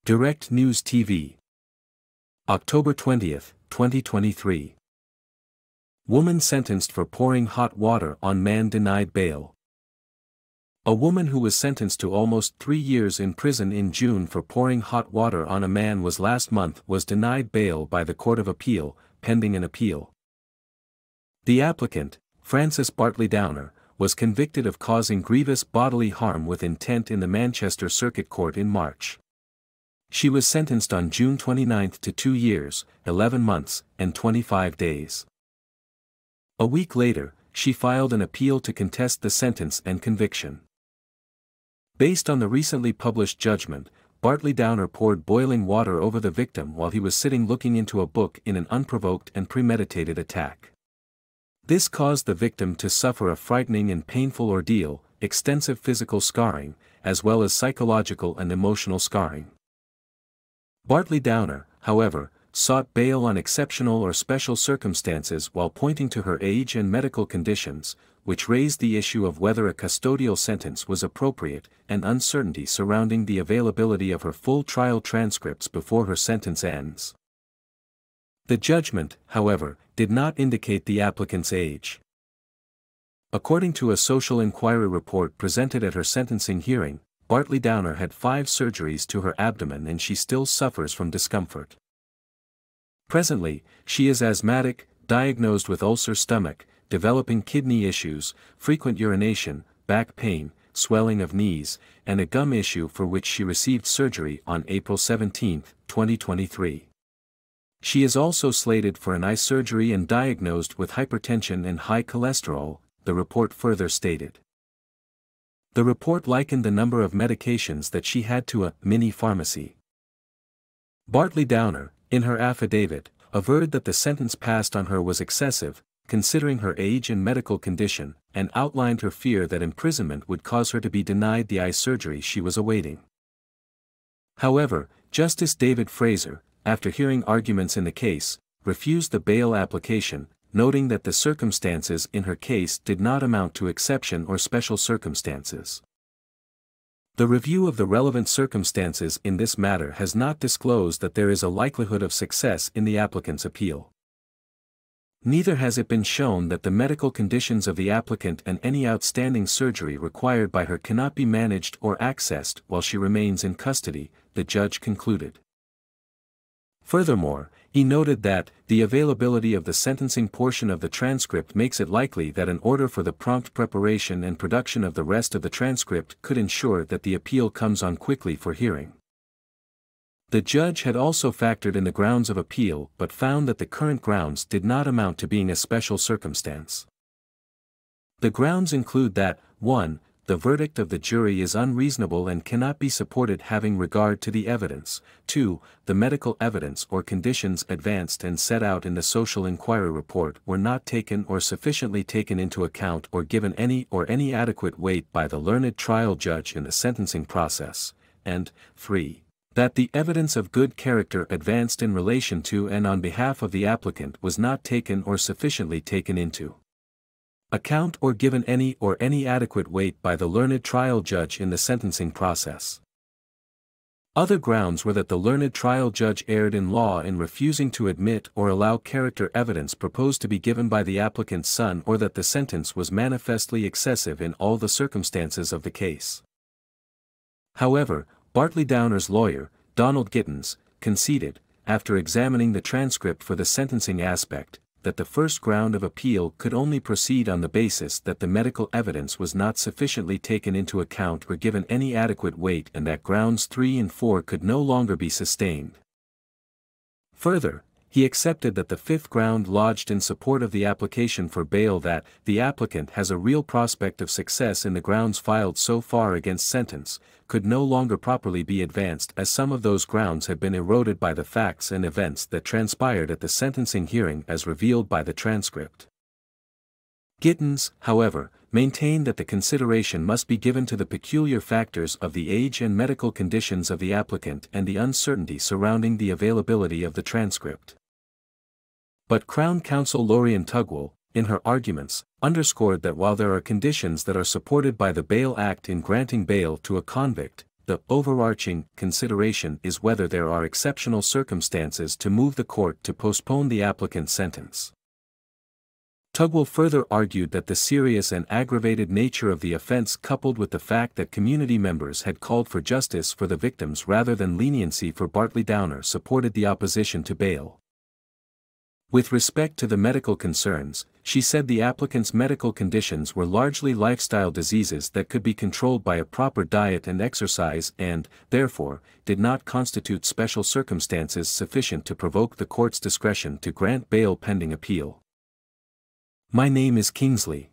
Direct News TV. October 20, 2023. Woman sentenced for pouring hot water on man denied bail. A woman who was sentenced to almost 3 years in prison in June for pouring hot water on a man last month was denied bail by the Court of Appeal, pending an appeal. The applicant, Frances Bartley Downer, was convicted of causing grievous bodily harm with intent in the Manchester Circuit Court in March. She was sentenced on June 29 to 2 years, 11 months, and 25 days. A week later, she filed an appeal to contest the sentence and conviction. Based on the recently published judgment, Bartley Downer poured boiling water over the victim while he was sitting looking into a book in an unprovoked and premeditated attack. This caused the victim to suffer a frightening and painful ordeal, extensive physical scarring, as well as psychological and emotional scarring. Bartley Downer, however, sought bail on exceptional or special circumstances while pointing to her age and medical conditions, which raised the issue of whether a custodial sentence was appropriate and uncertainty surrounding the availability of her full trial transcripts before her sentence ends. The judgment, however, did not indicate the applicant's age. According to a social inquiry report presented at her sentencing hearing, Bartley Downer had 5 surgeries to her abdomen and she still suffers from discomfort. Presently, she is asthmatic, diagnosed with ulcer stomach, developing kidney issues, frequent urination, back pain, swelling of knees, and a gum issue for which she received surgery on April 17, 2023. She is also slated for an eye surgery and diagnosed with hypertension and high cholesterol, the report further stated. The report likened the number of medications that she had to a mini pharmacy. Bartley Downer, in her affidavit, averred that the sentence passed on her was excessive, considering her age and medical condition, and outlined her fear that imprisonment would cause her to be denied the eye surgery she was awaiting. However, Justice David Fraser, after hearing arguments in the case, refused the bail application, noting that the circumstances in her case did not amount to exception or special circumstances. The review of the relevant circumstances in this matter has not disclosed that there is a likelihood of success in the applicant's appeal. Neither has it been shown that the medical conditions of the applicant and any outstanding surgery required by her cannot be managed or accessed while she remains in custody, the judge concluded. Furthermore, he noted that the availability of the sentencing portion of the transcript makes it likely that an order for the prompt preparation and production of the rest of the transcript could ensure that the appeal comes on quickly for hearing. The judge had also factored in the grounds of appeal but found that the current grounds did not amount to being a special circumstance. The grounds include that, 1. The verdict of the jury is unreasonable and cannot be supported having regard to the evidence. 2. The medical evidence or conditions advanced and set out in the social inquiry report were not taken or sufficiently taken into account or given any adequate weight by the learned trial judge in the sentencing process. And 3. That the evidence of good character advanced in relation to and on behalf of the applicant was not taken or sufficiently taken into account or given any adequate weight by the learned trial judge in the sentencing process. Other grounds were that the learned trial judge erred in law in refusing to admit or allow character evidence proposed to be given by the applicant's son, or that the sentence was manifestly excessive in all the circumstances of the case. However, Bartley Downer's lawyer, Donald Gittins, conceded, after examining the transcript for the sentencing aspect, that the first ground of appeal could only proceed on the basis that the medical evidence was not sufficiently taken into account or given any adequate weight, and that grounds 3 and 4 could no longer be sustained. Further, he accepted that the 5th ground lodged in support of the application for bail, that the applicant has a real prospect of success in the grounds filed so far against sentence, could no longer properly be advanced, as some of those grounds had been eroded by the facts and events that transpired at the sentencing hearing as revealed by the transcript. Gittins, however, maintained that the consideration must be given to the peculiar factors of the age and medical conditions of the applicant and the uncertainty surrounding the availability of the transcript. But Crown Counsel Lorian Tugwell, in her arguments, underscored that while there are conditions that are supported by the Bail Act in granting bail to a convict, the overarching consideration is whether there are exceptional circumstances to move the court to postpone the applicant's sentence. Tugwell further argued that the serious and aggravated nature of the offense coupled with the fact that community members had called for justice for the victims rather than leniency for Bartley Downer supported the opposition to bail. With respect to the medical concerns, she said the applicant's medical conditions were largely lifestyle diseases that could be controlled by a proper diet and exercise and, therefore, did not constitute special circumstances sufficient to provoke the court's discretion to grant bail pending appeal. My name is Kingsley.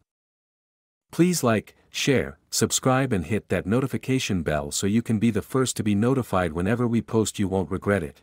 Please like, share, subscribe and hit that notification bell so you can be the first to be notified whenever we post. You won't regret it.